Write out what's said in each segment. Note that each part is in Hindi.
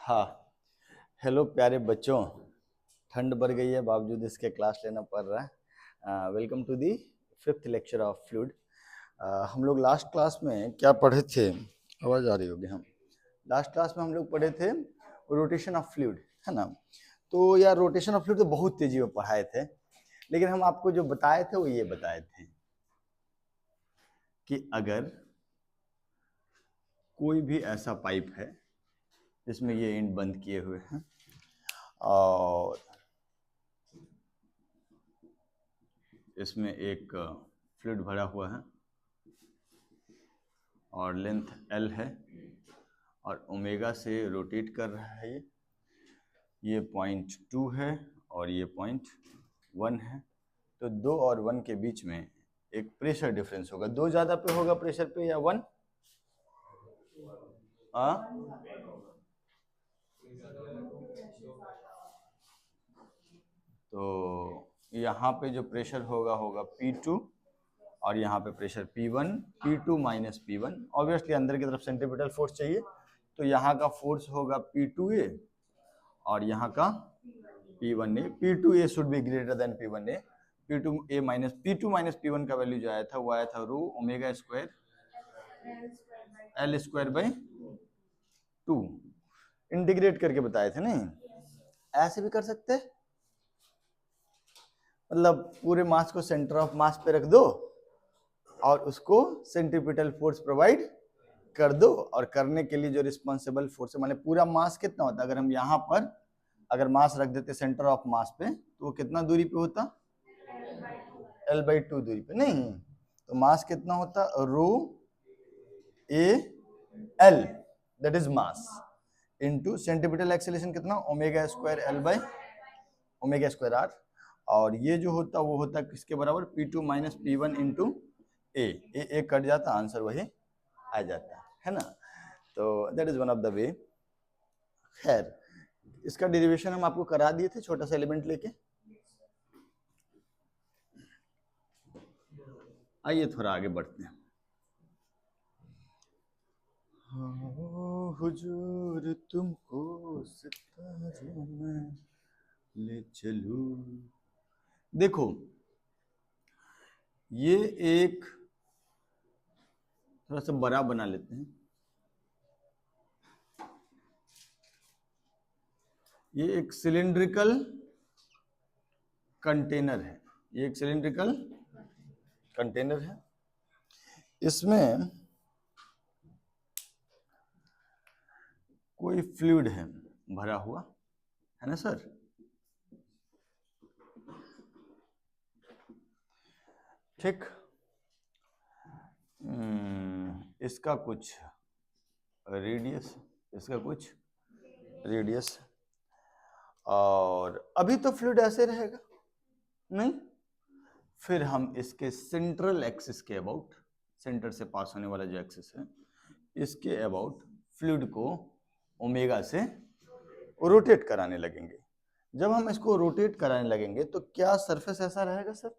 हाँ। हेलो प्यारे बच्चों, ठंड बढ़ गई है बावजूद इसके क्लास लेना पड़ रहा है। Welcome to the fifth lecture of fluid. हम लोग लास्ट क्लास में क्या पढ़े थे? आवाज़ आ रही होगी। हम लास्ट क्लास में हम लोग पढ़े थे रोटेशन ऑफ फ्लूइड, है ना। तो यार रोटेशन ऑफ फ्लूइड तो बहुत तेजी में पढ़ाए थे, लेकिन हम आपको जो बताए थे वो ये बताए थे कि अगर कोई भी ऐसा पाइप है जिसमें ये एंड बंद किए हुए हैं और इसमें एक फ्लूइड भरा हुआ है और लेंथ L है और ओमेगा से रोटेट कर रहा है, ये 0.2 है और ये 0.1 है। तो 2 और 1 के बीच में एक प्रेशर डिफरेंस होगा। 2 ज़्यादा पे होगा प्रेशर पे या 1? तो यहाँ पे जो प्रेशर होगा P2 और यहाँ पे pressure P1, P2 minus P1। Obviously अंदर की तरफ सेंट्रीपिटल फोर्स चाहिए, तो यहाँ का फोर्स होगा P2A और यहाँ का P1A। P2A should be greater than P1A। P2 minus P1 का वैल्यू जो आया था वो आया था रो omega square L square by 2। Integrate करके बताए थे, नहीं ऐसे भी कर सकते, मतलब पूरे मास को सेंटर ऑफ मास पे रख दो और उसको सेंट्रीपिटल फोर्स प्रोवाइड कर दो, और करने के लिए जो रिस्पॉन्सिबल फोर्स है, माने पूरा मास कितना होता है, अगर हम यहाँ पर अगर मास रख देते सेंटर ऑफ मास पे तो वो कितना दूरी पे होता? L/2 दूरी पे। नहीं, तो मास कितना होता? Rho A L, that is mass, into centimetre acceleration कितना? Omega square L by omega square R. और ये जो होता वो होता किसके बराबर? P2 minus P1 into A cut जाता, आंसर वही आ जाता है ना। तो that is one of the way. खैर, इसका डेरिवेशन हम आपको करा दिए थे छोटा सा एलिमेंट लेके। आइए थोड़ा आगे बढ़ते हैं। हुजूर तुमको सितारों में ले चलूं। देखो, ये एक थोड़ा सा बड़ा बना लेते हैं। ये एक सिलिंड्रिकल कंटेनर है, ये एक सिलिंड्रिकल कंटेनर है। इसमें कोई फ्लूइड है भरा हुआ, है ना सर। ठीक, इसका कुछ रेडियस, इसका कुछ रेडियस, और अभी तो फ्लूइड ऐसे रहेगा नहीं, फिर हम इसके सेंट्रल एक्सिस के अबाउट, सेंटर से पास होने वाला जो एक्सिस है इसके अबाउट फ्लूइड को ओमेगा से रोटेट कराने लगेंगे। जब हम इसको रोटेट कराने लगेंगे तो क्या सरफेस ऐसा रहेगा सर?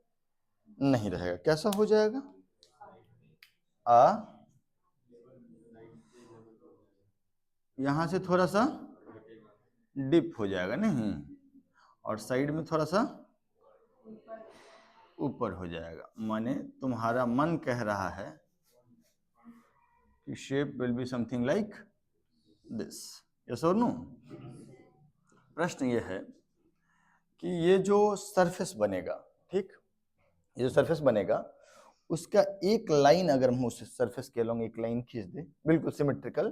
नहीं रहेगा। कैसा हो जाएगा? यहां से थोड़ा सा डिप हो जाएगा, नहीं, और साइड में थोड़ा सा ऊपर हो जाएगा। माने तुम्हारा मन कह रहा है कि shape will be something like this, yes और नो। प्रश्न ये है कि ये जो सरफेस बनेगा, ठीक, ये जो सरफेस बनेगा उसका एक लाइन अगर हम उस सरफेस के अलॉन्ग एक लाइन खींच दें बिल्कुल सिमेट्रिकल,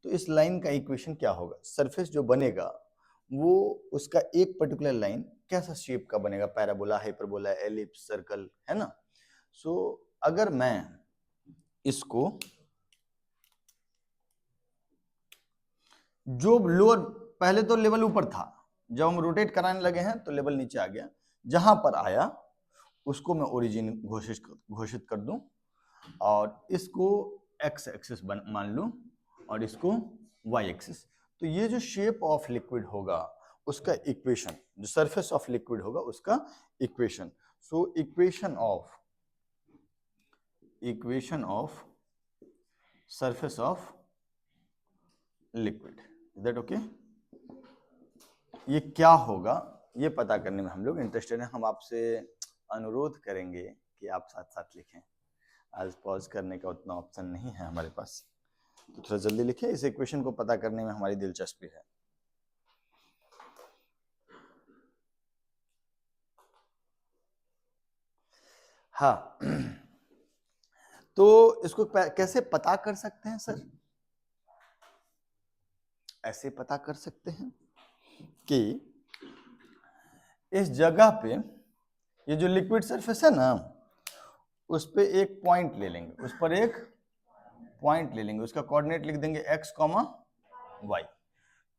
तो इस लाइन का इक्वेशन क्या होगा? सरफेस जो बनेगा वो उसका एक पर्टिकुलर लाइन कैसा शेप का बनेगा? पैराबोला, हाइपरबोला, एलिप्स, सर्कल, है ना। सो अगर मैं इसको जो लोअर, पहले तो लेवल ऊपर था, जब हम रोटेट कराने लगे हैं तो लेवल नीचे आ गया, जहां पर आया उसको मैं ओरिजिन घोषित कर दूं और इसको एक्स एक्सिस मान लूं और इसको वाई एक्सिस। तो ये जो शेप ऑफ लिक्विड होगा उसका इक्वेशन, जो सरफेस ऑफ लिक्विड होगा उसका equation, so equation of surface of liquid, is that okay? ये क्या होगा ये पता करने में हम लोग इंटरेस्टेड हैं। हम आपसे अनुरोध करेंगे कि आप साथ साथ लिखें। आज पॉज करने का उतना ऑप्शन नहीं है हमारे पास, तो थोड़ा जल्दी लिखें। इस इक्वेशन को पता करने में हमारी दिलचस्पी है। हाँ तो इसको कैसे पता कर सकते हैं सर? ऐसे पता कर सकते हैं कि इस जगह पे ये जो लिक्विड सरफेस है ना, उस पे एक पॉइंट ले लेंगे, उस पर एक पॉइंट ले लेंगे, उसका कोऑर्डिनेट लिख देंगे x, y।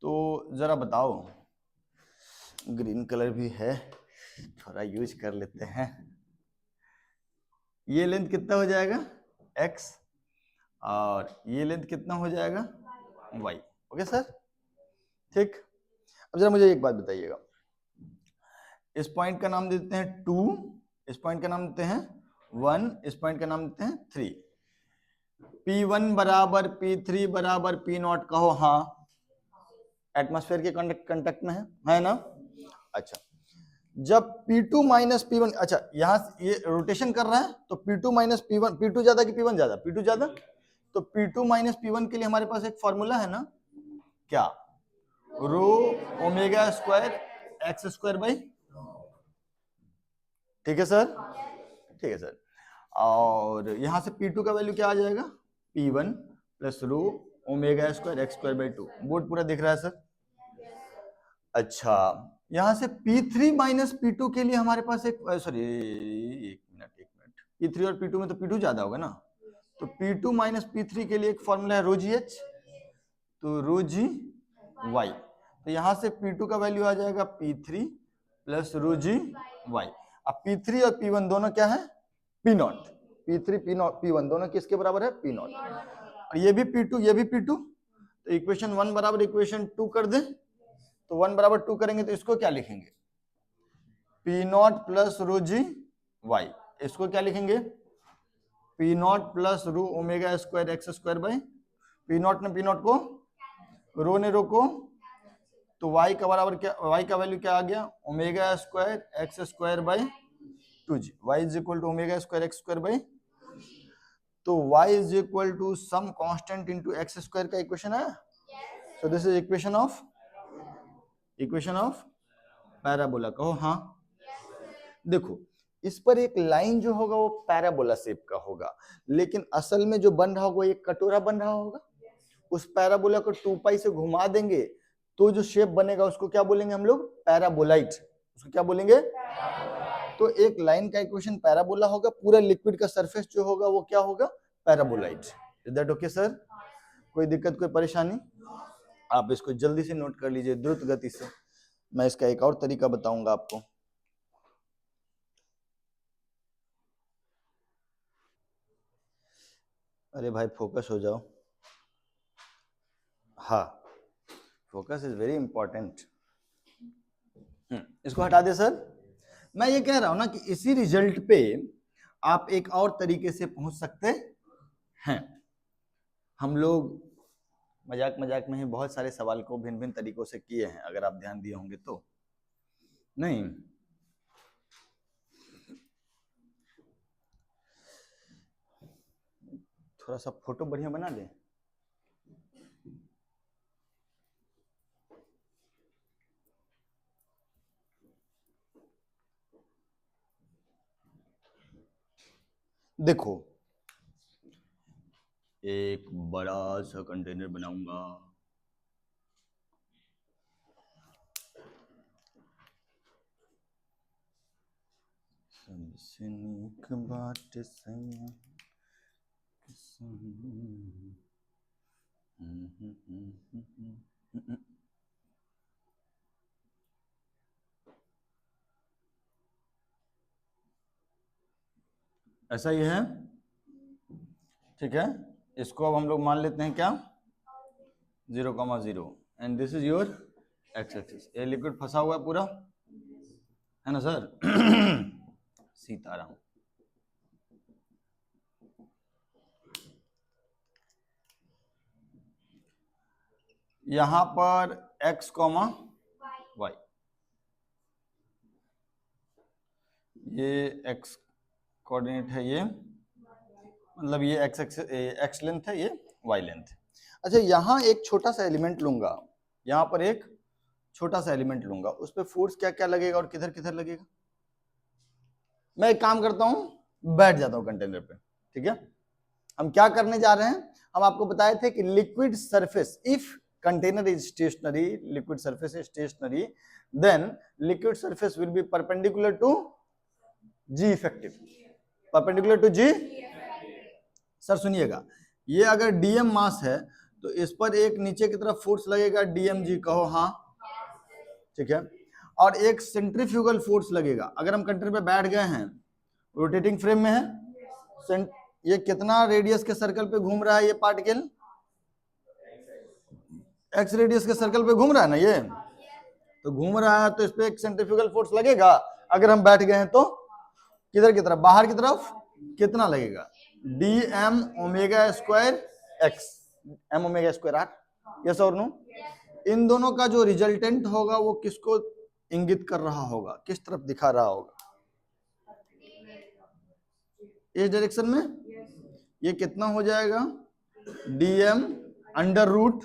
तो जरा बताओ, ग्रीन कलर भी है, थोड़ा यूज कर लेते हैं। ये लेंथ कितना हो जाएगा x, और ये लेंथ कितना हो जाएगा y। ओके सर, ठीक। अब जरा मुझे एक बात बताइएगा, इस पॉइंट का नाम देते हैं 2, इस पॉइंट का नाम देते हैं 1, इस पॉइंट का नाम देते हैं 3। P1 बराबर P3 बराबर P0 कहो हाँ, एटमॉस्फेयर के कांटेक्ट में है ना? अच्छा, जब P2 माइनस P1, अच्छा यहां ये रोटेशन कर रहा है तो P2 माइनस P1, P2 ज्यादा कि P1 ज्यादा? P2 ज्यादा, तो P2 माइनस P1 के लिए हमारे पास एक फॉर्मूला है ना, क्या? रो omega square x square by, ठीक है सर? ठीक है सर। और यहां से P2 का वैल्यू क्या आ जाएगा? P1 plus row omega square x square by 2। Board पूरा दिख रहा है सर? अच्छा, यहां से P3 माइनस P2 के लिए हमारे पास एक, सॉरी एक मिनट, P3 और P2 में तो P2 ज्यादा होगा ना, तो P2 माइनस P3 के लिए एक फॉर्मूला है रो जी एच, तो रो जी वाई। तो यहां से P2 का वैल्यू आ जाएगा P3 प्लस रो जी वाई। अब P3 और P1 दोनों क्या है? P0। P3 P1 दोनों किसके बराबर है? P0। और ये भी P2 ये भी P2, तो इक्वेशन 1 बराबर इक्वेशन 2 कर दे, तो 1 बराबर 2 करेंगे तो इसको क्या लिखेंगे? P0 प्लस रो जी वाई। इसको क्या लिखेंगे? P0 plus row omega square x square by, P0 ने P0 को, रो ने रो को, तो y का बराबर क्या, y का वैल्यू क्या आ गया? Omega square x square by 2g। y is equal to omega square x square by, तो y is equal to some constant into x square का इक्वेशन है। So this is equation of parabola, कहो हाँ। देखो, इस पर एक लाइन जो होगा वो पैराबोला शेप का होगा, लेकिन असल में जो बन रहा होगा एक कटोरा बन रहा होगा। उस पैराबोला को 2 पाई से घुमा देंगे तो जो शेप बनेगा उसको क्या बोलेंगे हम लोग? पैराबोलाइट। उसको क्या बोलेंगे? तो एक लाइन का इक्वेशन पैराबोला होगा, पूरा लिक्विड का सरफेस जो होगा वो क्या होगा? पैराबोलाइट। Is that okay sir? कोई दिक्कत, कोई परेशानी? आप इसको जल्दी से नोट कर लीजिए द्रुत गति से। मैं इसका एक और तरीका बताऊंगा आपको। अरे भाई फोकस हो जाओ। हाँ, फोकस इज वेरी इंपॉर्टेंट। इसको हटा दे सर। मैं ये कह रहा हूं ना कि इसी रिजल्ट पे आप एक और तरीके से पहुंच सकते हैं। हम लोग मजाक मजाक में ही बहुत सारे सवाल को भिन्न भिन्न तरीकों से किए हैं, अगर आप ध्यान दिए होंगे तो। नहीं, थोड़ा सा फोटो बढ़िया बना दे। देखो, एक बड़ा सा कंटेनर बनाऊंगा, सबसे नीक बात सैया, ऐसा ही है, ठीक है। इसको अब हम लोग मान लेते हैं क्या? 0,0, and this is your x axis. ये लिक्विड फंसा हुआ है पूरा, है ना सर? सीताराम। यहां पर एक्स कॉमा वाई, ये एक्स कोऑर्डिनेट है, ये मतलब ये एक्स लेंथ है, ये वाई लेंथ है। अच्छा, यहाँ एक छोटा सा एलिमेंट लूंगा, यहाँ पर एक छोटा सा एलिमेंट लूंगा, उस पर फोर्स क्या क्या लगेगा और किधर किधर लगेगा। मैं एक काम करता हूं, बैठ जाता हूं कंटेनर पे, ठीक है। हम क्या करने जा रहे हैं, हम आपको बताए थे कि liquid surface, if container is stationary, liquid surface is stationary, then liquid surface will be perpendicular to g effective, perpendicular to g. Sir सुनिएगा, ये अगर डीएम मास है तो इस पर एक नीचे की तरफ फोर्स लगेगा डीएम जी, कहो हाँ, ठीक है। और एक सेंट्रीफ्यूगल फोर्स लगेगा। अगर हम कंटेनर पे बैठ गए हैं, रोटेटिंग फ्रेम में है, ये कितना रेडियस के सर्कल पे घूम रहा है, ये पार्टिकल एक्स रेडियस के सर्कल पे घूम रहा है ना, ये तो घूम रहा है, तो इस पे एक सेंट्रीफ्यूगल फोर्स लगेगा। अगर हम बैठ गए हैं तो किधर की तरफ, बाहर की तरफ, कितना लगेगा, d m omega square x, m omega square r, yes और नो। इन दोनों का जो रिजल्टेंट होगा वो किसको इंगित कर रहा होगा, किस तरफ दिखा रहा होगा, इस डायरेक्शन में। ये कितना हो जाएगा, D M under root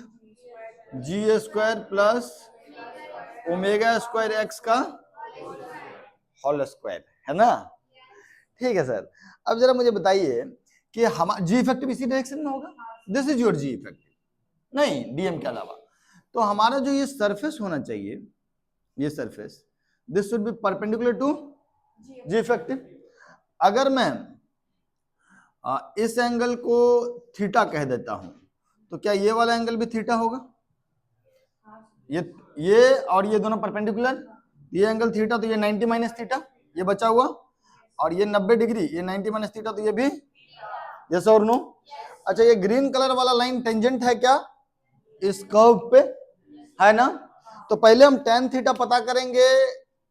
G square plus omega square X का होल स्क्वायर, है ना। ठीक है सर, अब जरा मुझे बताइए कि हम जी इफेक्टिव इसी डायरेक्शन में होगा, this is your g effective, नहीं डीएम के अलावा। तो हमारा जो ये सरफेस होना चाहिए, ये surface, this should be perpendicular to g effective. अगर मैं इस एंगल को थीटा कह देता हूं, तो क्या ये वाला एंगल भी थीटा होगा, ये और ये दोनों परपेंडिकुलर, ये एंगल थीटा, तो ये 90 माइनस थीटा, ये बचा हुआ, और ये 90 डिग्री, ये 90 माइनस थीटा, तो ये भी यस और नो। अच्छा, ये ग्रीन कलर वाला लाइन टेंजेंट है क्या इस कर्व पे, है ना। तो पहले हम tan थीटा पता करेंगे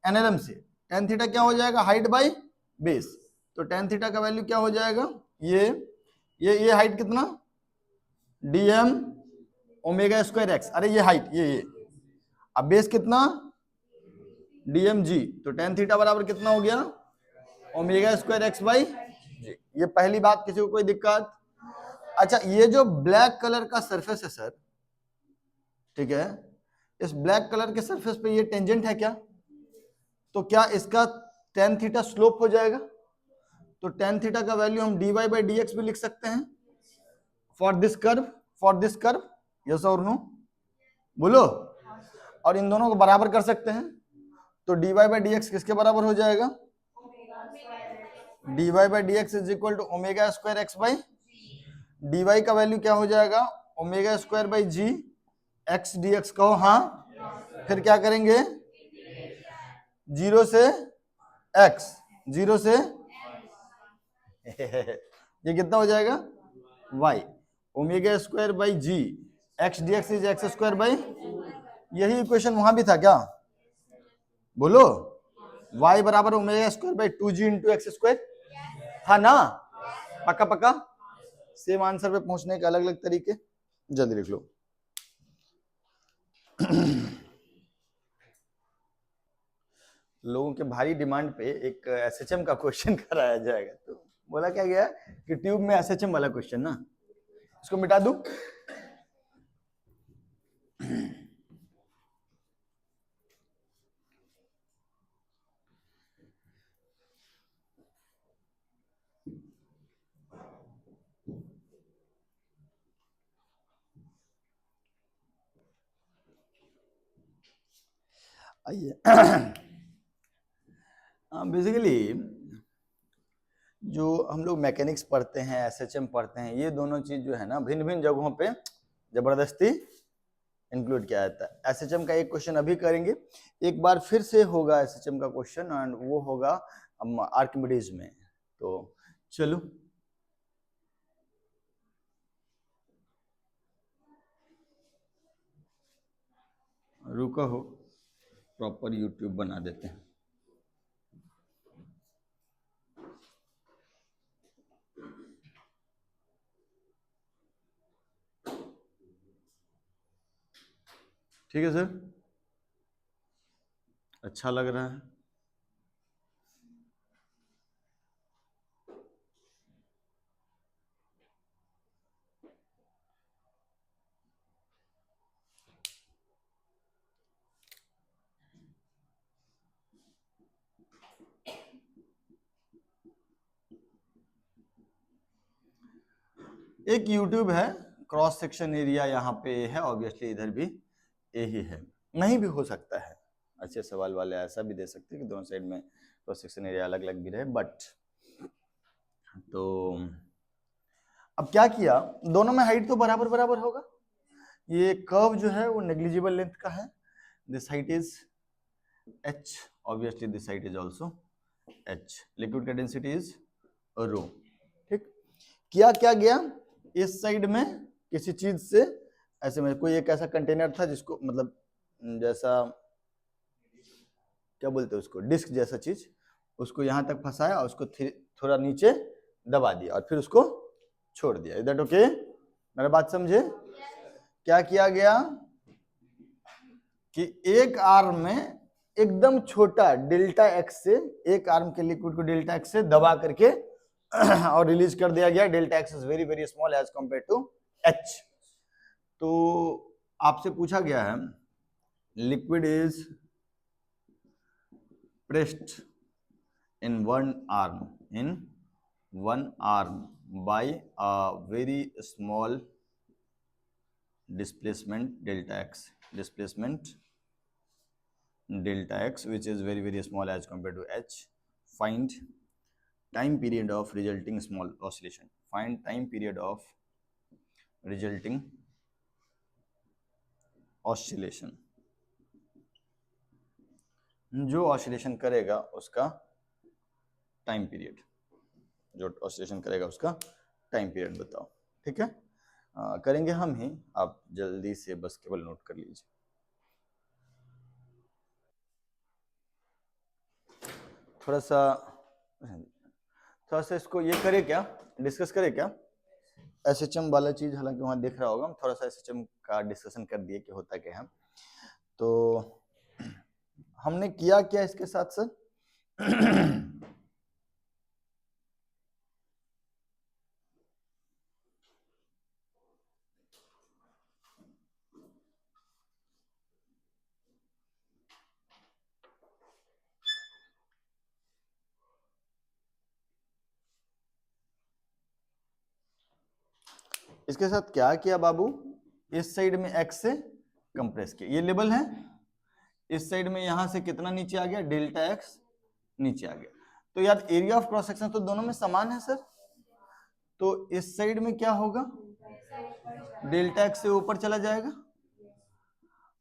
एनएलएम से। tan थीटा क्या हो जाएगा, हाइट बाई बेस, तो tan थीटा का वैल्यू क्या हो जाएगा, ये हाइट कितना, डीएम ओमेगा स्क्वायर एक्स, अरे ये हाइट, ये अब बेस कितना, डीएम जी, तो tan थीटा बराबर कितना हो गया, ओमेगा स्क्वायर एक्स बाई जी। ये पहली बात, किसी को कोई दिक्कत। अच्छा, ये जो ब्लैक कलर का सरफेस है सर, ठीक है, इस ब्लैक कलर के सरफेस पे ये टेंजेंट है क्या, तो क्या इसका tan थीटा स्लोप हो जाएगा, तो tan थीटा का वैल्यू हम dy बाई डी एक्स भी लिख सकते हैं फॉर दिस कर्व, यस और नो, बोलो। और इन दोनों को बराबर कर सकते हैं, तो dy बाई डी एक्स किसके बराबर हो जाएगा, dy by d x is equal to omega square x by, dy का वैल्यू क्या हो जाएगा, omega square by g x d x, कहो हाँ। फिर क्या करेंगे, 0 से x, 0 से ये कितना हो जाएगा, y omega square by g x d x is x square by, यही इक्वेशन वहां भी था क्या, बोलो, y बराबर omega square by 2g into x square था ना, पक्का पक्का। सेम आंसर पे पहुंचने के अलग अलग तरीके, जल्दी लिख लो। लोगों के भारी डिमांड पे एक एसएचएम का क्वेश्चन कराया जाएगा, तो बोला क्या गया कि ट्यूब में एसएचएम वाला क्वेश्चन ना, इसको मिटा दूं। आइए, बेसिकली जो हम लोग मैकेनिक्स पढ़ते हैं, एसएचएम पढ़ते हैं, ये दोनों चीज जो है ना, भिन्न भिन्न जगहों पे जबरदस्ती इंक्लूड किया जाता है। एसएचएम का एक क्वेश्चन अभी करेंगे, एक बार फिर से होगा एसएचएम का क्वेश्चन, एंड वो होगा आर्किमिडीज में। तो चलो, रुका हो, प्रॉपर यूट्यूब बना देते हैं। ठीक है सर, अच्छा लग रहा है। एक YouTube है, क्रॉस सेक्शन एरिया यहाँ पे है, ऑब्वियसली इधर भी यही है, नहीं भी हो सकता है। अच्छे सवाल वाले ऐसा भी दे सकते हैं कि दोनों साइड में क्रॉस सेक्शन एरिया अलग अलग भी रहे, बट तो अब क्या किया, दोनों में हाइट तो बराबर बराबर होगा। ये कर्व जो है वो नेग्लिजिबल लेंथ का है, this height is h, obviously this height is also h, liquid का डेंसिटी इज रो। ठीक, किया क्या गया, इस साइड में किसी चीज से ऐसे में कोई एक ऐसा कंटेनर था जिसको मतलब जैसा क्या बोलते हैं उसको, डिस्क जैसा चीज, उसको यहां तक फंसाया और उसको थोड़ा नीचे दबा दिया और फिर उसको छोड़ दिया। Is that okay? मेरा बात समझे? क्या किया गया कि एक आर्म में एकदम छोटा डेल्टा एक्स से, एक आर्म के लिक्विड को डेल्टा एक्स से दबा करके और रिलीज कर दिया गया। Delta x is very very small as compare to h. तो आपसे पूछा गया है liquid is pressed in one arm by a very small displacement delta x, displacement delta x which is very very small as compared to h. Find time period of resulting small oscillation. Find time period of resulting oscillation. जो ऑसिलेशन करेगा उसका टाइम पीरियड, जो ऑसिलेशन करेगा उसका टाइम पीरियड बताओ। ठीक है, करेंगे हम ही, आप जल्दी से बस केवल नोट कर लीजिए। थोड़ा सा इसको ये करे क्या, डिस्कस करे क्या, एसएचएम वाला चीज, हालांकि वहां देख रहा होगा, हम थोड़ा सा एसएचएम का डिस्कशन कर दिए कि होता क्या है। तो हमने किया क्या इसके साथ सर इसके साथ क्या किया बाबू, इस साइड में एक्स से कंप्रेस किया, ये लेवल है, इस साइड में यहां से कितना नीचे आ गया, डेल्टा एक्स नीचे आ गया। तो यार एरिया ऑफ क्रॉस सेक्शन तो दोनों में समान है सर, तो इस साइड में क्या होगा, डेल्टा एक्स से ऊपर चला जाएगा।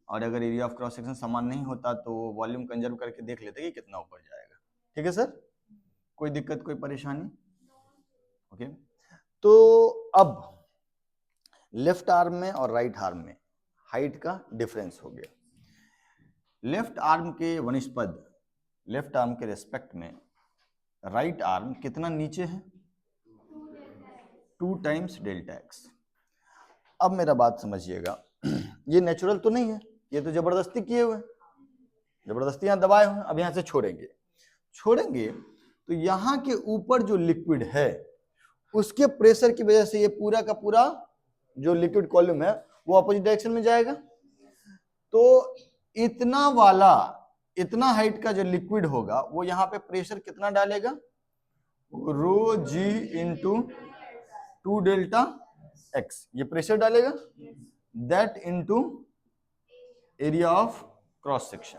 और अगर एरिया ऑफ क्रॉस सेक्शन समान नहीं होता तो वॉल्यूम कंजर्व करके देख लेते कि कितना ऊपर जाएगा। ठीक है सर, कोई दिक्कत कोई परेशानी? ओके, तो अब लेफ्ट आर्म में और राइट आर्म में हाइट का डिफरेंस हो गया। लेफ्ट आर्म के वनिस्पद, लेफ्ट आर्म के रेस्पेक्ट में राइट आर्म कितना नीचे है, 2 टाइम्स डेल्टा एक्स। अब मेरा बात समझिएगा, ये नेचुरल तो नहीं है, ये तो जबरदस्ती किए हुए, जबरदस्ती यहां दबाए हुए। अब यहां से छोड़ेंगे तो यहां के ऊपर जो लिक्विड है उसके प्रेशर की वजह से ये पूरा का पूरा जो लिक्विड कॉल्यूम है वो अपोजिट डायरेक्शन में जाएगा। तो इतना हाइट का जो लिक्विड होगा वो यहाँ पे प्रेशर कितना डालेगा, रो जी इंटू 2 डेल्टा एक्स, ये प्रेशर डालेगा, that into area of cross section.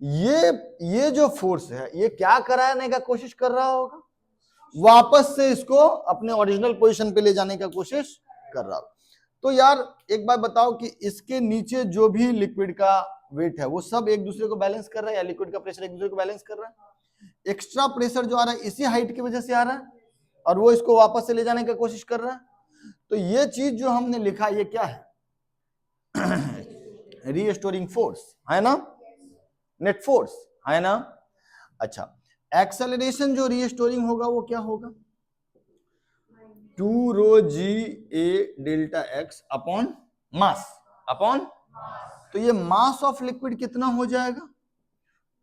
ये जो फोर्स है ये क्या कराने का कोशिश कर रहा होगा, वापस से इसको अपने ओरिजिनल पोजीशन पे ले जाने का कोशिश कर रहा होगा। तो यार एक बात बताओ कि इसके नीचे जो भी लिक्विड का वेट है वो सब एक दूसरे को बैलेंस कर रहा है, या लिक्विड का प्रेशर एक दूसरे को बैलेंस कर रहा है? एक्स्ट्रा प्रेशर जो आ रहा है इसी हाइट की वजह से आ रहा है और वो इसको वापस से ले जाने की कोशिश कर रहा है। तो ये चीज जो हमने लिखा ये क्या है, रीस्टोरिंग फोर्स है ना, नेट फोर्स है ना। अच्छा, एक्सेलरेशन जो रीस्टोरिंग होगा वो क्या होगा, 2 rho ji A delta X upon mass, upon तो ये मास ऑफ लिक्विड कितना हो जाएगा,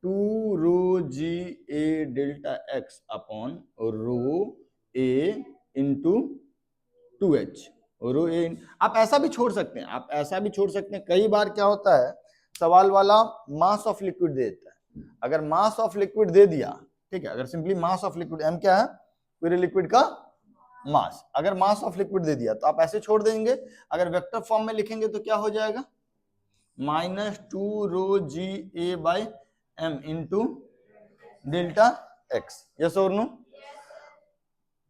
2 rho ji A delta X upon rho A into 2h rho A. आप ऐसा भी छोड़ सकते हैं, आप ऐसा भी छोड़ सकते हैं। कई बार क्या होता है, सवाल वाला मास ऑफ लिक्विड दे देता है। अगर मास ऑफ लिक्विड दे दिया, ठीक है, अगर simply mass of liquid, m क्या है, पूरे लिक्विड का मास, अगर मास ऑफ लिक्विड दे दिया तो आप ऐसे छोड़ देंगे। अगर वेक्टर फॉर्म में लिखेंगे तो क्या हो जाएगा, -2 rho ji A by M into delta X. Yes और नो।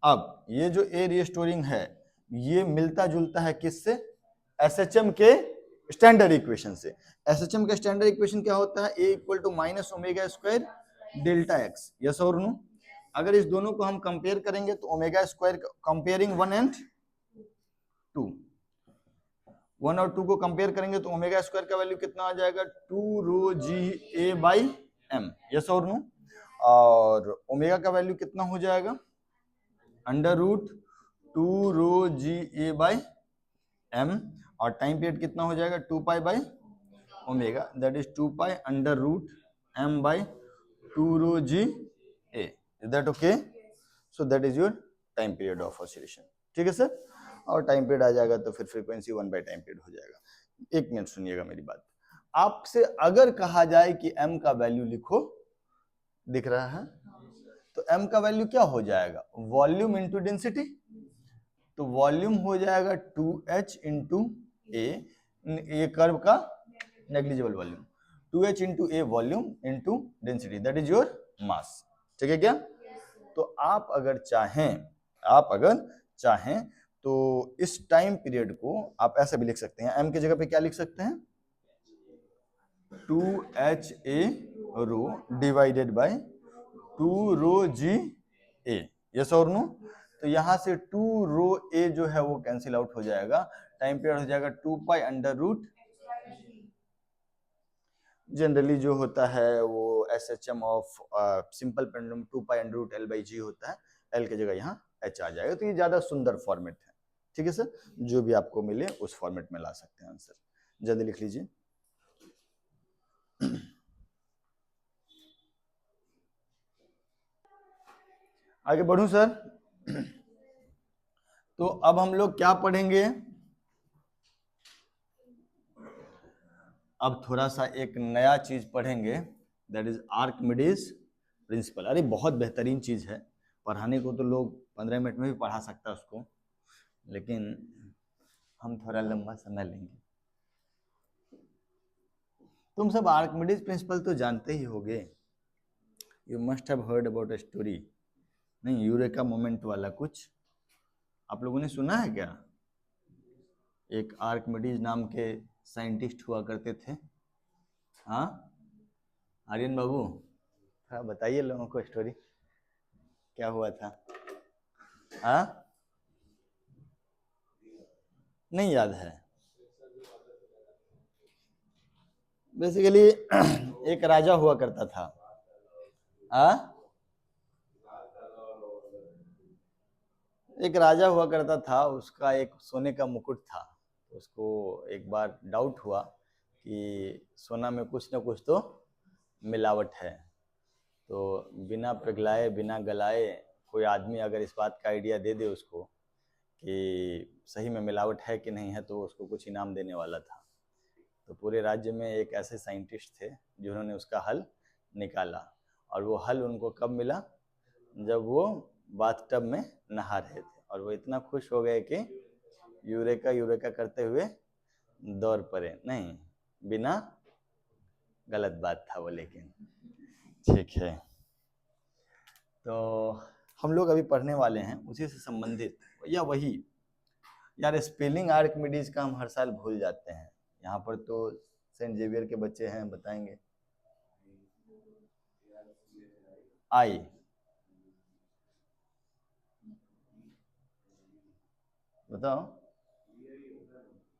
अब ये जो ए रिस्टोरिंग है ये मिलता जुलता है किससे, एसएचएम के स्टैंडर्ड इक्वेशन से। एसएचएम का स्टैंडर्ड इक्वेशन क्या होता है, A equal to minus omega square delta X. Yes और नो। अगर इस दोनों को हम कंपेयर करेंगे तो ओमेगा स्क्वायर कंपेयरिंग 1 एंड 2, 1 और 2 को कंपेयर करेंगे तो ओमेगा स्क्वायर का वैल्यू कितना आ जाएगा, 2 rho ji A by m. Yes और नो। और ओमेगा का वैल्यू कितना हो जाएगा, under root 2 rho ji A by m, और टाइम पीरियड कितना हो जाएगा, 2 pi by omega, that is 2 pi under root m by 2 rho ji a. Is that okay? So that is your time period of oscillation. ठीक है सर। और टाइम पीरियड आ जाएगा तो फिर फ्रीक्वेंसी 1 बाई टाइम पीरियड हो जाएगा। एक मिनट सुनिएगा मेरी बात। आपसे अगर कहा जाए कि m का वैल्यू लिखो, दिख रहा है, तो m का वैल्यू क्या हो जाएगा, वॉल्यूम इंटू डेंसिटी। तो वॉल्यूम हो जाएगा 2h इंटू ए कर्व का negligible volume, 2h into A volume into density, that is your मास। ठीक है क्या? तो आप अगर चाहें तो इस टाइम पीरियड को आप ऐसे भी लिख सकते हैं, m की जगह पे क्या लिख सकते हैं, 2h a rho divided by 2 rho ji a. Yes और नो। तो यहां से 2 रो ए जो है वो कैंसिल आउट हो जाएगा, टाइम पीरियड हो जाएगा 2 पाई अंडर रूट, जनरली जो होता है वो SHM of simple pendulum 2 pi under root L by G होता है, एल की जगह यहाँ एच आ जाएगा। तो ये ज्यादा सुंदर फॉर्मेट है। ठीक है सर, जो भी आपको मिले उस फॉर्मेट में ला सकते हैं आंसर। जल्दी लिख लीजिए। आगे बढ़ूं सर। तो अब हम लोग क्या पढ़ेंगे, अब थोड़ा सा एक नया चीज पढ़ेंगे, दैट इज आर्किमिडीज प्रिंसिपल। अरे बहुत बेहतरीन चीज है, पढ़ाने को तो लोग 15 मिनट में भी पढ़ा सकता है उसको, लेकिन हम थोड़ा लंबा समय लेंगे। तुम सब आर्किमिडीज प्रिंसिपल तो जानते ही होगे, you must have heard about a story. नहीं, यूरेका मोमेंट वाला कुछ आप लोगों ने सुना है क्या? एक आर्किमिडीज नाम के साइंटिस्ट हुआ करते थे। हाँ आर्यन बाबू, थोड़ा बताइए लोगों को स्टोरी, क्या हुआ था? हाँ नहीं याद है। बेसिकली एक राजा हुआ करता था। एक राजा हुआ करता था, उसका एक सोने का मुकुट था। उसको एक बार डाउट हुआ कि सोना में कुछ न कुछ तो मिलावट है। तो बिना पिघलाए बिना गलाए कोई आदमी अगर इस बात का आइडिया दे दे उसको कि सही में मिलावट है कि नहीं है, तो उसको कुछ इनाम देने वाला था। तो पूरे राज्य में एक ऐसे साइंटिस्ट थे जिन्होंने उसका हल निकाला, और वो हल उनको कब मिला, जब वो बाथटब में नहा रहे थे, और वो इतना खुश हो गए कि यूरेका यूरेका करते हुए दौड़ पड़े। नहीं, बिना, गलत बात था वो, लेकिन ठीक है। तो हम लोग अभी पढ़ने वाले हैं उसी से संबंधित, या वही, यार स्पेलिंग आर्किमिडीज का हम हर साल भूल जाते हैं। यहाँ पर तो सेंट जेवियर के बच्चे हैं, बताएंगे। आई, बताओ।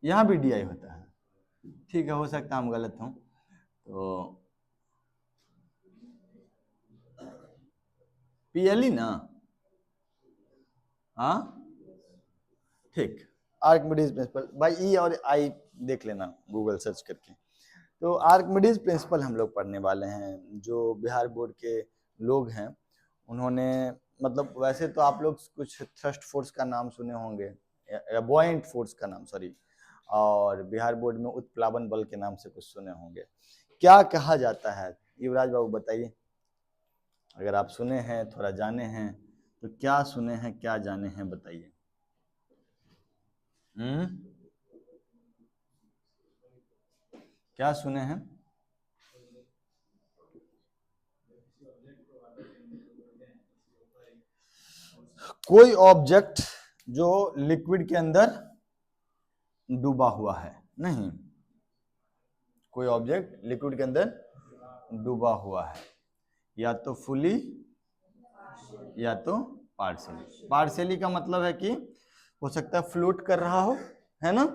यहाँ भी डी आई होता है, ठीक है, हो सकता है हम गलत हों। तो पीएलई ना, हाँ ठीक, आर्किमिडीज प्रिंसिपल बाई ई और आई देख लेना गूगल सर्च करके। तो आर्किमिडीज प्रिंसिपल हम लोग पढ़ने वाले हैं। जो बिहार बोर्ड के लोग हैं उन्होंने, मतलब वैसे तो आप लोग कुछ थ्रस्ट फोर्स का नाम सुने होंगे या बॉयंट फोर्स का नाम, सॉरी, और बिहार बोर्ड में उत्प्लावन बल के नाम से कुछ सुने होंगे। क्या कहा जाता है युवराज बाबू बताइए, अगर आप सुने हैं, थोड़ा जाने हैं तो क्या सुने हैं, क्या जाने हैं, बताइए। क्या सुने हैं? कोई ऑब्जेक्ट जो लिक्विड के अंदर डूबा हुआ है, नहीं, कोई ऑब्जेक्ट लिक्विड के अंदर डूबा हुआ है, या तो फुली या तो पार्शियली। पार्शियली का मतलब है कि हो सकता है फ्लोट कर रहा हो, है ना।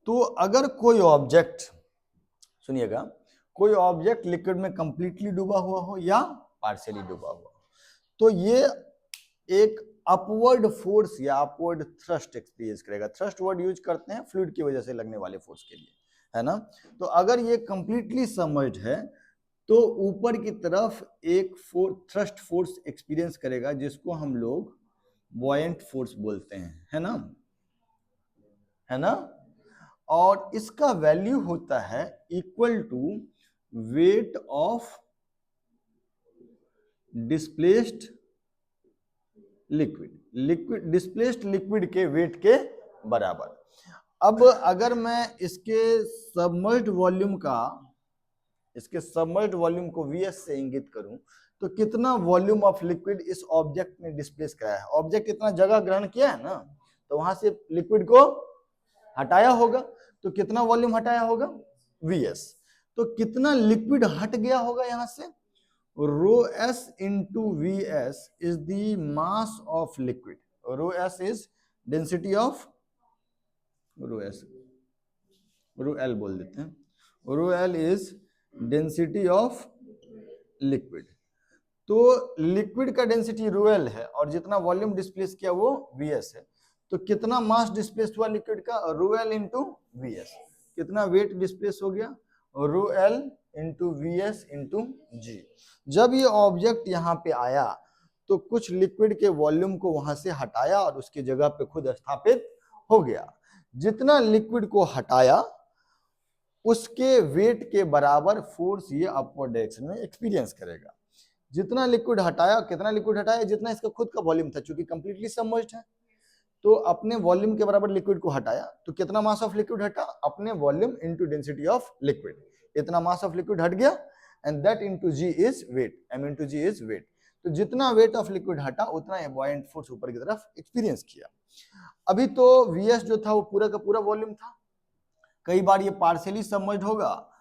तो अगर कोई ऑब्जेक्ट, सुनिएगा, कोई ऑब्जेक्ट लिक्विड में कंप्लीटली डूबा हुआ हो या पार्शियली डूबा हुआ हो, तो ये एक अपवर्ड फोर्स या अपवर्ड थ्रस्ट एक्सपीरियंस करेगा। थ्रस्ट वर्ड यूज करते हैं फ्लूइड की वजह से लगने वाले फोर्स के लिए, है ना। तो अगर ये कंप्लीटली सबमर्ज्ड है तो ऊपर की तरफ एक थ्रस्ट फोर्स एक्सपीरियंस करेगा जिसको हम लोग बॉयंट फोर्स बोलते हैं, है ना, है ना। और इसका वैल्यू होता है equal to weight of displaced liquid displaced liquid के वेट के बराबर। अब अगर मैं इसके सबमर्ज्ड वॉल्यूम को Vs से इंगित करूं तो कितना वॉल्यूम ऑफ लिक्विड इस ऑब्जेक्ट ने डिस्प्लेस कराया है। ऑब्जेक्ट इतना जगह ग्रहण किया है ना, तो वहां से लिक्विड को हटाया होगा, तो कितना वॉल्यूम हटाया होगा Vs। तो कितना लिक्विड हट गया होगा यहां से, rho s into Vs is the mass of liquid. Rho s is density of rho s, rho l बोल देते हैं, rho l is density of liquid। तो लिक्विड का डेंसिटी rho l है और जितना वॉल्यूम डिस्प्लेस किया वो Vs है। तो कितना मास डिस्प्लेस हुआ लिक्विड का, rho l into Vs। कितना वेट डिस्प्लेस हो गया, rho l into Vs into G। जब ये ऑब्जेक्ट यहाँ पे आया तो कुछ लिक्विड के वॉल्यूम को वहां से हटाया और उसकी जगह पे खुद स्थापित हो गया। जितना लिक्विड को हटाया उसके वेट के बराबर फोर्स ये अपवर्ड डायरेक्शन में एक्सपीरियंस करेगा। जितना लिक्विड हटाया, कितना लिक्विड हटाया, जितना इसका खुद का वॉल्यूम था, क्योंकि कंप्लीटली सबमर्ज्ड है, तो अपने वॉल्यूम के बराबर लिक्विड को हटाया, तो कितना मास ऑफ लिक्विड हटा, अपने volume into density of liquid, इतना मास ऑफ लिक्विड हट गया, and that into g is weight, m into g is weight. तो जितना वेट ऑफ लिक्विड हटा उतना ये बॉयंट फोर्स ऊपर की तरफ एक्सपीरियंस किया। अभी तो Vs जो था वो पूरा का पूरा वॉल्यूम था, कई बार ये पार्शियली सबमर्ज्ड होगा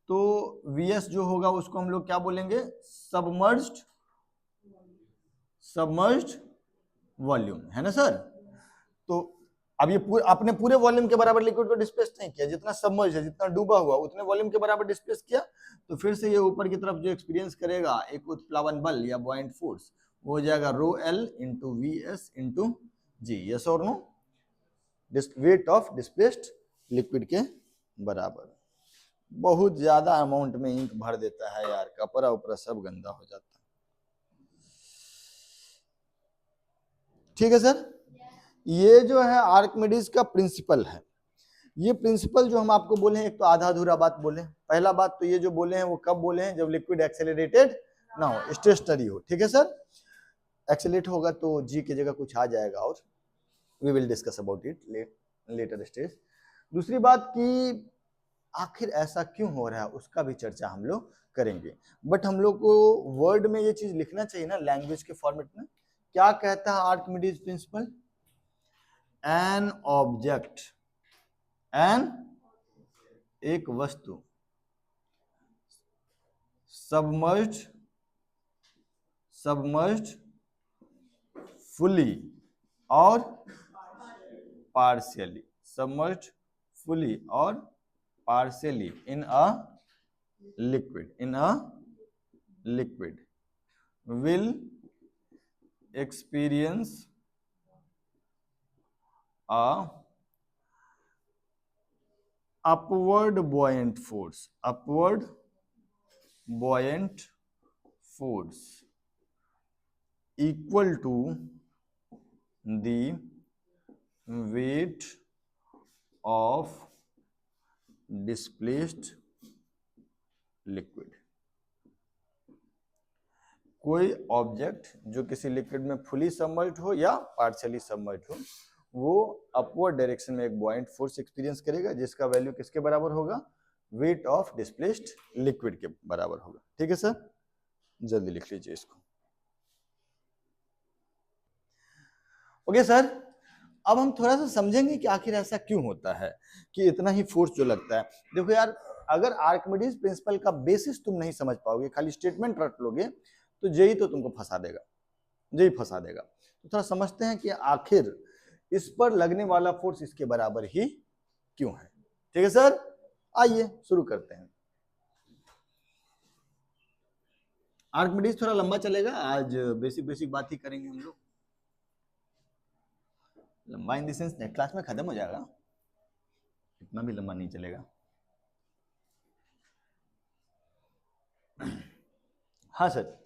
तो Vs जो होगा उसको हम लोग क्या बोलेंगे, सबमर्ज्ड वॉल्यूम, है ना सर। तो अब ये आपने पूरे वॉल्यूम के बराबर लिक्विड को डिस्प्लेस नहीं किया, जितना सबमर्ज है, जितना डूबा हुआ उतने वॉल्यूम के बराबर डिस्प्लेस किया, तो फिर से ये ऊपर की तरफ जो एक्सपीरियंस करेगा एक उत्प्लावन बल या बॉयंट फोर्स, वो हो जाएगा rho l into Vs into G। Yes और no, weight of displaced liquid के बराबर। बहुत ज्यादा अमाउंट में इंक भर देता है यार, कपड़ा उपरा सब गंदा हो जाता है। ठीक है सर, ये जो है आर्किमिडीज का प्रिंसिपल है। ये प्रिंसिपल जो हम आपको बोले हैं, एक तो आधा अधूरा बात बोले, पहला बात तो ये जो बोले हैं वो कब बोले हैं, जब लिक्विड एक्सेलरेटेड ना हो, स्टेशनरी हो। ठीक है सर, एक्सेलरेट होगा तो जी की जगह कुछ आ जाएगा और we will discuss about it later stage. दूसरी बात कि आखिर ऐसा क्यों हो रहा है उसका भी चर्चा हम लोग करेंगे, बट हम लोग को वर्ड में ये चीज लिखना चाहिए ना, लैंग्वेज के फॉर्मेट में। क्या कहता है Archimedes principle, an object, an एक वस्तु, सबमर्ज्ड फुली और पार्शियली, सबमर्ज्ड फुली और partially in a liquid will experience a upward buoyant force, upward buoyant force equal to the weight of displaced liquid. कोई ऑब्जेक्ट जो किसी लिक्विड में फुली सबमर्ज्ड हो या पार्शियली सबमर्ज्ड हो, वो अपवर्ड डायरेक्शन में एक बुआयंट फोर्स एक्सपीरियंस करेगा जिसका वैल्यू किसके बराबर होगा? वेट ऑफ डिस्प्लेस्ड लिक्विड के बराबर होगा। ठीक है सर, जल्दी लिख लीजिए इसको। ओके सर, अब हम थोड़ा सा समझेंगे कि आखिर ऐसा क्यों होता है कि इतना ही फोर्स जो लगता है। देखो यार, अगर आर्किमिडीज प्रिंसिपल का बेसिस तुम नहीं समझ पाओगे, खाली स्टेटमेंट रट लोगे, तो जेई तो तुमको फंसा देगा, जेई फंसा देगा। तो थोड़ा समझते हैं कि आखिर इस पर लगने वाला फोर्स इसके बराबर ही क्यों है। ठीक है सर, आइए शुरू करते हैं। आर्किमिडीज थोड़ा लंबा चलेगा, आज बेसिक बेसिक बात ही करेंगे हम लोग। लंबा in the sense next class में खत्म हो जाएगा, इतना भी लंबा नहीं चलेगा। हाँ सर,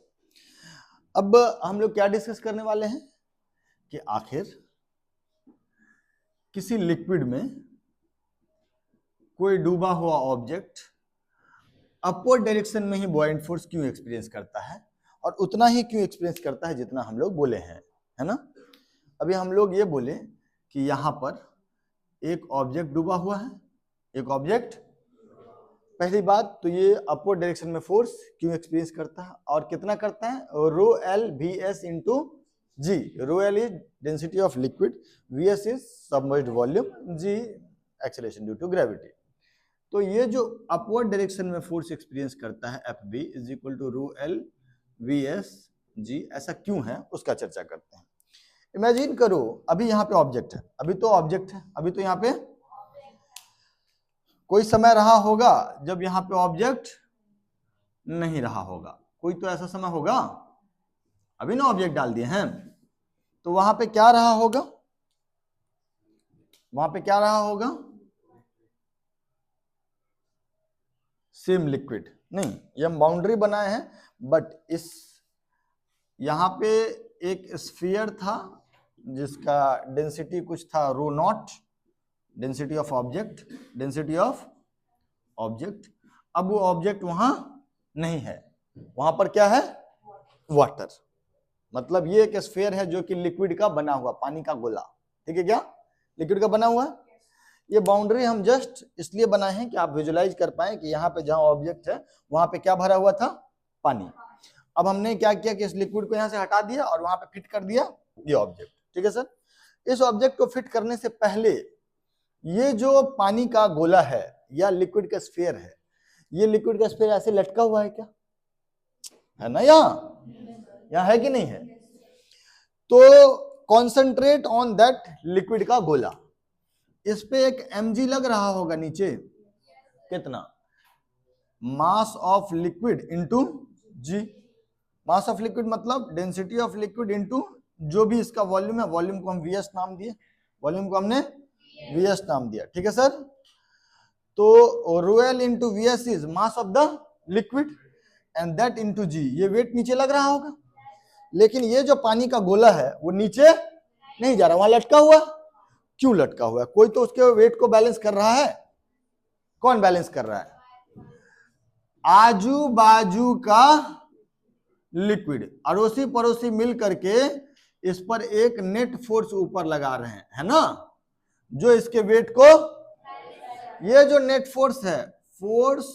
अब हम लोग क्या डिस्कस करने वाले हैं कि आखिर किसी लिक्विड में कोई डूबा हुआ ऑब्जेक्ट अपवर्ड डायरेक्शन में ही बुआयंट फोर्स क्यों एक्सपीरियंस करता है, और उतना ही क्यों एक्सपीरियंस करता है जितना हम लोग बोले हैं, है ना। अभी हम लोग ये बोले कि यहां पर एक ऑब्जेक्ट डूबा हुआ है, एक ऑब्जेक्ट, पहली बात तो ये अपवर्ड डायरेक्शन में फोर्स क्यों एक्सपीरियंस करता है और कितना करता है, rho L V S into g. Rho l is density of liquid, v S is submerged volume, g acceleration due to gravity. तो ये जो अपवर्ड डायरेक्शन में फोर्स एक्सपीरियंस करता है f B is equal to rho L V S g, ऐसा क्यों है उसका चर्चा करते हैं। इमेजिन करो अभी यहाँ पे ऑब्जेक्ट है, अभी तो ऑब्जेक्ट है, अभी तो यहाँ पे कोई समय रहा होगा जब यहाँ पे ऑब्जेक्ट नहीं रहा होगा, कोई तो ऐसा समय होगा, अभी ना ऑब्जेक्ट डाल दिए हैं, तो वहां पे क्या रहा होगा, वहां पे क्या रहा होगा, सेम लिक्विड। नहीं, ये हम बाउंड्री बनाए हैं, बट इस यहां पे एक स्फीयर था जिसका डेंसिटी कुछ था rho nought, density of object, density of object. अब वो ऑब्जेक्ट वहां नहीं है, वहां पर क्या है, वाटर। मतलब ये एक स्फीयर है जो कि लिक्विड का बना हुआ, पानी का गोला, ठीक है, क्या लिक्विड का बना हुआ। ये बाउंड्री हम जस्ट इसलिए बनाए हैं कि आप विजुलाइज कर पाए कि यहाँ पे जहां ऑब्जेक्ट है वहां पे क्या भरा हुआ था, पानी। अब हमने क्या किया कि इस लिक्विड को यहाँ से हटा दिया और वहां पे फिट कर दिया ये ऑब्जेक्ट। ठीक है सर, इस ऑब्जेक्ट को फिट करने से पहले ये जो पानी का गोला है या लिक्विड का स्फीयर है, ये लिक्विड का स्फीयर ऐसे लटका हुआ है क्या, है ना, यहाँ है कि नहीं है। तो कॉन्सेंट्रेट ऑन दैट लिक्विड का गोला, इस पे एक mg लग रहा होगा नीचे, कितना, mass of liquid into g. Mass of liquid मतलब डेंसिटी ऑफ लिक्विड इंटू जो भी इसका वॉल्यूम है, वॉल्यूम को हम वीएस नाम दिए, वॉल्यूम को हमने वीएस नाम दिया। ठीक है सर, तो rho L into VS is mass of the liquid and that into G. ये वेट नीचे लग रहा होगा, लेकिन ये जो पानी का गोला है वो नीचे नहीं जा रहा, वहां लटका हुआ। क्यों लटका हुआ है, कोई तो उसके वेट को बैलेंस कर रहा है। कौन बैलेंस कर रहा है, आजू बाजू का लिक्विड, अड़ोसी पड़ोसी मिल करके इस पर एक नेट फोर्स ऊपर लगा रहे हैं, है ना, जो इसके वेट को, ये जो नेट फोर्स है, फोर्स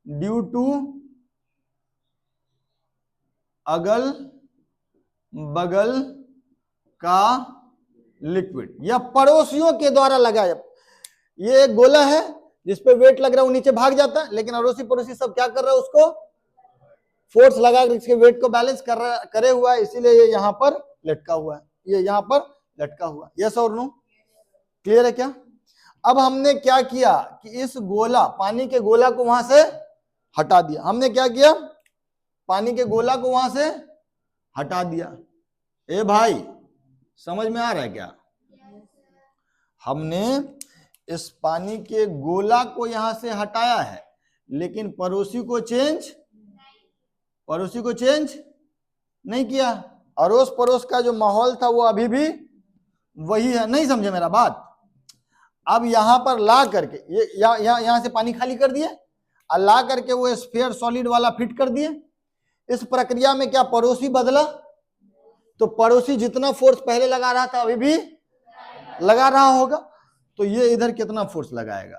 ड्यू टू अगल बगल का लिक्विड या पड़ोसियों के द्वारा लगाया। ये एक गोला है जिसपे वेट लग रहा है, वो नीचे भाग जाता है, लेकिन अड़ोसी पड़ोसी सब क्या कर रहा है, उसको फोर्स लगा कर इसके वेट को बैलेंस करे हुआ है, इसीलिए ये यहां पर लटका हुआ है, ये यहां पर लटका हुआ है। यस और नो, क्लियर है क्या। अब हमने क्या किया कि इस गोला, पानी के गोला को वहां से हटा दिया। हमने क्या किया, पानी के गोला को वहां से हटा दिया। ए भाई, समझ में आ रहा है क्या। हमने इस पानी के गोला को यहां से हटाया है, लेकिन पड़ोसी को चेंज नहीं किया। अड़ोस पड़ोस का जो माहौल था वो अभी भी वही है। नहीं समझे मेरा बात? अब यहां पर ला करके ये यहां से पानी खाली कर दिए और ला करके वो स्फीयर सॉलिड वाला फिट कर दिए। इस प्रक्रिया में क्या पड़ोसी बदला? तो पड़ोसी जितना फोर्स पहले लगा रहा था अभी भी लगा रहा होगा। तो ये इधर कितना फोर्स लगाएगा?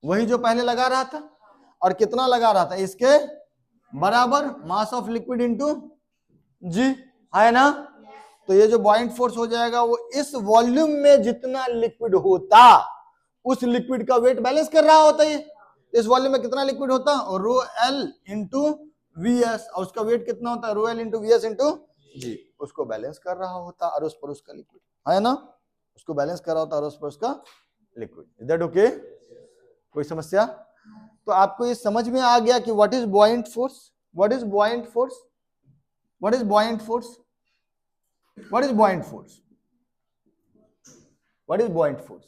वही जो पहले लगा रहा था। और कितना लगा रहा था? इसके बराबर मास ऑफ लिक्विड इनटू जी, है ना? तो ये जो बॉइंट फोर्स हो जाएगा वो इस वॉल्यूम में जितना लिक्विड होता उस लिक्विड का वेट बैलेंस कर रहा होता है। इस वॉल्यूम में कितना लिक्विड होता? Rho L into V S, और उसका वेट कितना होता है? Rho L into V S into G. उसको बैलेंस कर रहा होता अड़ोस पड़ोस का लिक्विड, है ना? उसको बैलेंस कर रहा होता अड़ोस पड़ोस का लिक्विड। Is that okay? कोई समस्या? तो आपको ये समझ में आ गया कि what is बॉइंट force? What is बॉइंट force? What is बॉइंट force? What is buoyant force? What is buoyant force?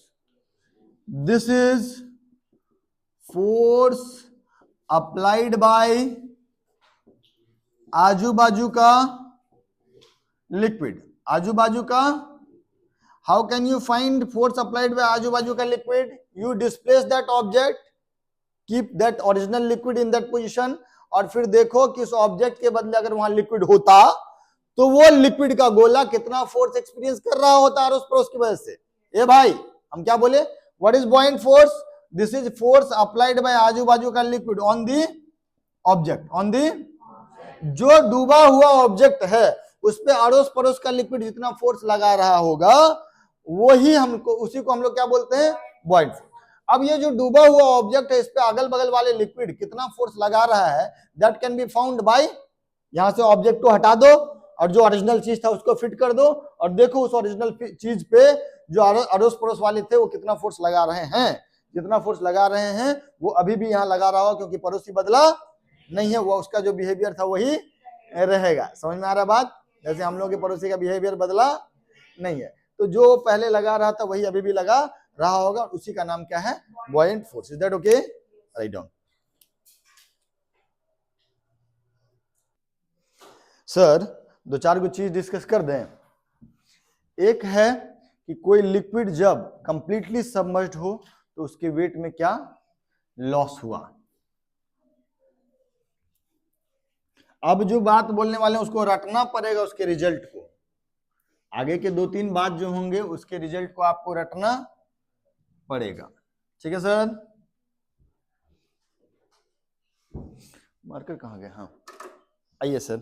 This is force applied by आजू बाजू का लिक्विड। आजू बाजू का, how can you find force applied by आजू बाजू का liquid? You displace that object, keep that original liquid in that position, और फिर देखो कि उस ऑब्जेक्ट के बदले अगर वहां लिक्विड होता तो वो लिक्विड का गोला कितना फोर्स एक्सपीरियंस कर रहा होता अड़ोस पड़ोस की वजह से। ए भाई, हम क्या बोले? What is बॉइंट force? This is force applied by आजू बाजू का liquid on the object. On the, जो डूबा हुआ ऑब्जेक्ट है उस पे अड़ोस पड़ोस का लिक्विड जितना फोर्स लगा रहा होगा वही हमको, उसी को हम लोग क्या बोलते हैं? बॉइंट फोर्स। अब ये जो डूबा हुआ ऑब्जेक्ट है इस पे अगल बगल वाले लिक्विड कितना फोर्स लगा रहा है, that can be found by, यहां से ऑब्जेक्ट को हटा दो और जो ओरिजिनल चीज था उसको फिट कर दो और देखो उस ओरिजिनल चीज पे जो अड़ोस पड़ोस वाले थे वो कितना फोर्स लगा रहे हैं। जितना फोर्स लगा रहे हैं वो अभी भी यहाँ लगा रहा होगा, क्योंकि पड़ोसी बदला नहीं है, वो उसका जो बिहेवियर था वही रहेगा। समझ में आ रहा बात? जैसे हम लोग के पड़ोसी का बिहेवियर बदला नहीं है, तो जो पहले लगा रहा था वही अभी भी लगा रहा होगा, उसी का नाम क्या है? Buoyant force. Is that okay? Write down. Sir, दो चार कुछ चीज डिस्कस कर दें। एक है कि कोई लिक्विड जब कंप्लीटली सबमर्ज्ड हो तो उसके वेट में क्या लॉस हुआ। अब जो बात बोलने वाले हैं उसको रटना पड़ेगा, उसके रिजल्ट को। आगे के दो तीन बात जो होंगे उसके रिजल्ट को आपको रटना पड़ेगा। ठीक है सर? मार्कर कहाँ गया? हाँ, आइए सर,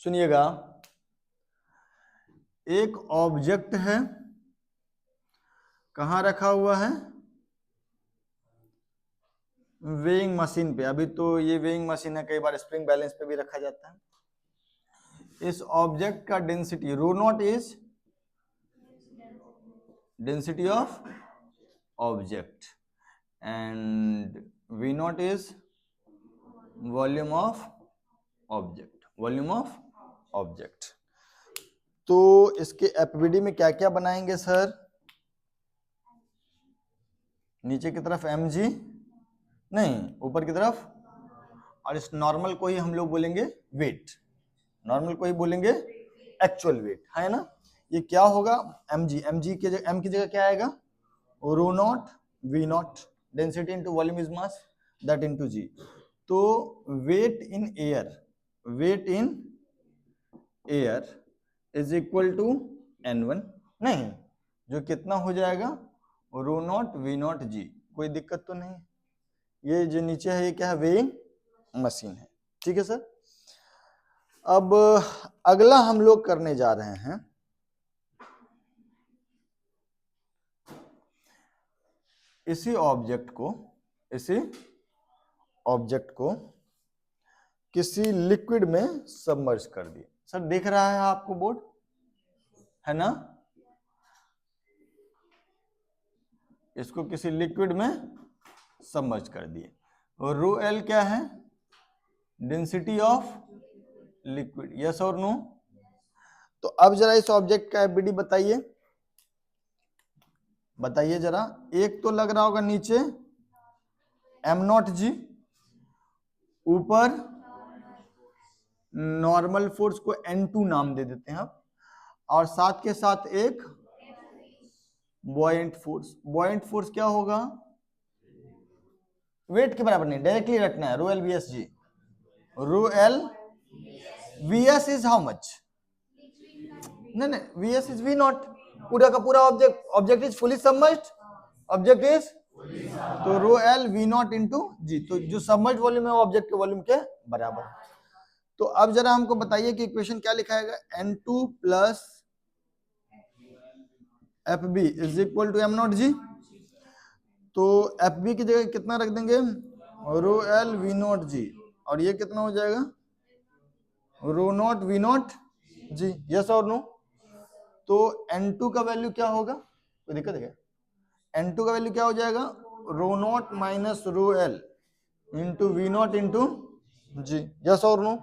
सुनिएगा। एक ऑब्जेक्ट है, कहाँ रखा हुआ है? वेइंग मशीन पे। अभी तो ये वेइंग मशीन है, कई बार स्प्रिंग बैलेंस पे भी रखा जाता है। इस ऑब्जेक्ट का density rho not is density of object and v not is volume of object. Volume of object. तो इसके एफवीडी में क्या क्या बनाएंगे सर? नीचे की तरफ mg, नहीं ऊपर की तरफ, और इस नॉर्मल को ही हम लोग बोलेंगे वेट। नॉर्मल को ही बोलेंगे एक्चुअल वेट, है ना? ये क्या होगा? mg। mg की जगह, m की जगह क्या आएगा? Rho nought V nought, density into volume is mass, that into g। तो weight in air, weight in air is equal to n1, नहीं, जो कितना हो जाएगा? Rho nought V not G. कोई दिक्कत तो नहीं? ये जो नीचे है ये क्या है? वेइंग मशीन है। ठीक है सर? अब अगला हम लोग करने जा रहे हैं, इसी ऑब्जेक्ट को किसी लिक्विड में सबमर्ज कर दिए। सर देख रहा है आपको बोर्ड, है ना? इसको किसी लिक्विड में सबमर्ज कर दिए, और रो एल क्या है? Density of liquid. यस और नो? तो अब जरा इस ऑब्जेक्ट का एफबीडी बताइए। बताइए जरा, एक तो लग रहा होगा नीचे m0g, ऊपर नॉर्मल फोर्स को n2 नाम दे देते हैं आप, और साथ के साथ एक बॉयंट फोर्स। बॉयंट फोर्स क्या होगा? वेट के बराबर नहीं, डायरेक्टली रखना है, rho L V S G. Rho L V S is how much? नहीं नहीं, V S is V nought, पूरा का पूरा object is fully submerged, object is, तो rho L V nought into G, तो जो सबमर्ज्ड वॉल्यूम है वो ऑब्जेक्ट के वॉल्यूम के बराबर है। तो अब जरा हमको बताइए कि इक्वेशन क्या लिखाएगा? n2 plus F B is equal to m0 G. तो एफ बी की जगह कितना रख देंगे? Rho L V not G, और ये कितना हो जाएगा? Rho nought V not G. Yes और नो? तो n2 का वैल्यू क्या होगा? कोई दिक्कत है क्या? n2 का वैल्यू क्या हो जाएगा? Rho nought minus rho L into V nought into G. Yes और नो?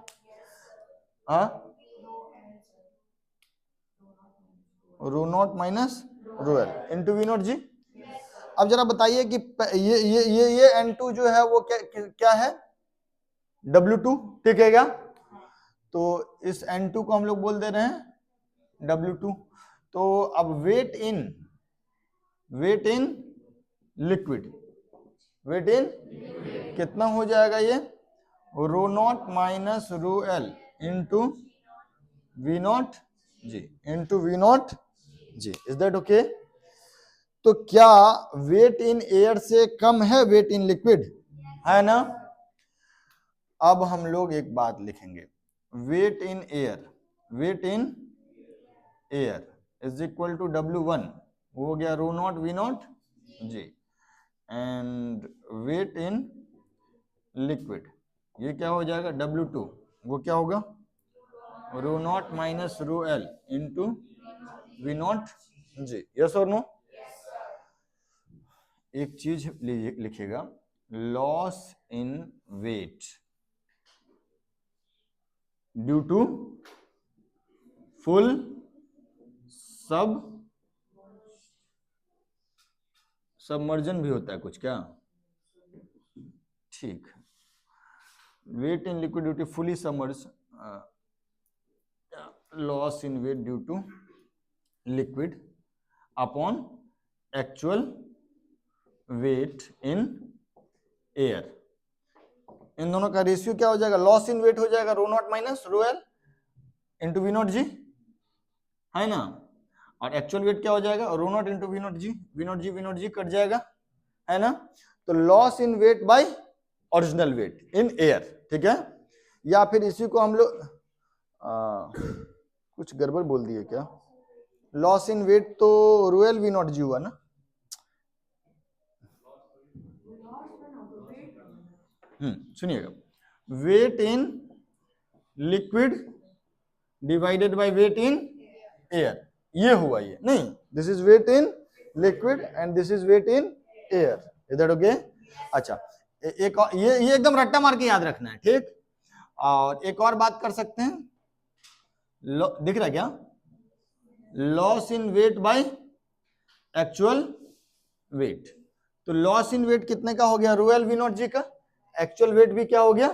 हाँ, rho nought minus rho L into V not G. अब जरा बताइए कि ये n2 जो है वो क्या है? W2, ठीक है क्या? तो इस n2 को हम लोग बोल दे रहे हैं W2। तो अब weight in liquid, weight in कितना हो जाएगा? ये rho nought minus rho L into V not G, into V not G. Is that okay? तो क्या वेट इन एयर से कम है वेट इन लिक्विड? है ना? अब हम लोग एक बात लिखेंगे, weight in air, weight in air is equal to W1, वो हो गया rho nought V not G, and weight in liquid ये क्या हो जाएगा? W2, वो क्या होगा? Rho nought minus rho L into V not G. Yes और नो? एक चीज लिखिएगा, loss in weight due to full submersion भी होता है कुछ क्या? ठीक, weight in liquid due to fully submerge, loss in weight due to liquid upon actual weight in air. इन दोनों का रेशियो क्या हो जाएगा? लॉस इन वेट हो जाएगा rho nought minus rho L into V not G, है ना? और एक्चुअल वेट क्या हो जाएगा? Rho nought into V not G, V not G cut जाएगा, है ना? तो loss in weight by original weight in air, ठीक है? या फिर इसी को हम लोग कुछ गड़बड़ बोल दिए क्या? लॉस इन वेट तो रोयल वी नॉट जी हुआ ना? सुनिएगा, weight in liquid divided by weight in air, ये हुआ, ये नहीं, this is weight in liquid and this is weight in air. Is that okay? अच्छा, एक और, ये एकदम रट्टा मार के याद रखना है, ठीक? और एक और बात कर सकते हैं, दिख रहा है क्या? Loss in weight by actual weight, तो लॉस इन वेट कितने का हो गया? Rho L V not G का। एक्चुअल वेट भी क्या हो गया?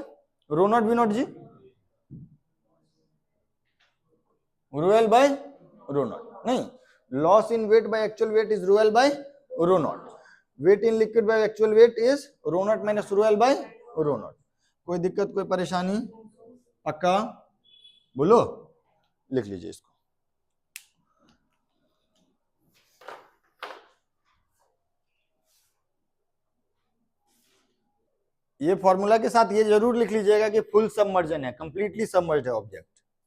Rho nought V not G, rho L by rho nought, नहीं, loss in weight by actual weight is rho L by rho nought, weight in liquid by actual weight is rho nought minus rho L by rho nought. कोई दिक्कत, कोई परेशानी? पक्का? बोलो, लिख लीजिए इसको। ये फॉर्मूला के साथ ये जरूर लिख लीजिएगा कि फुल सबमर्जन है, कंप्लीटली सबमर्ज्ड है ऑब्जेक्ट।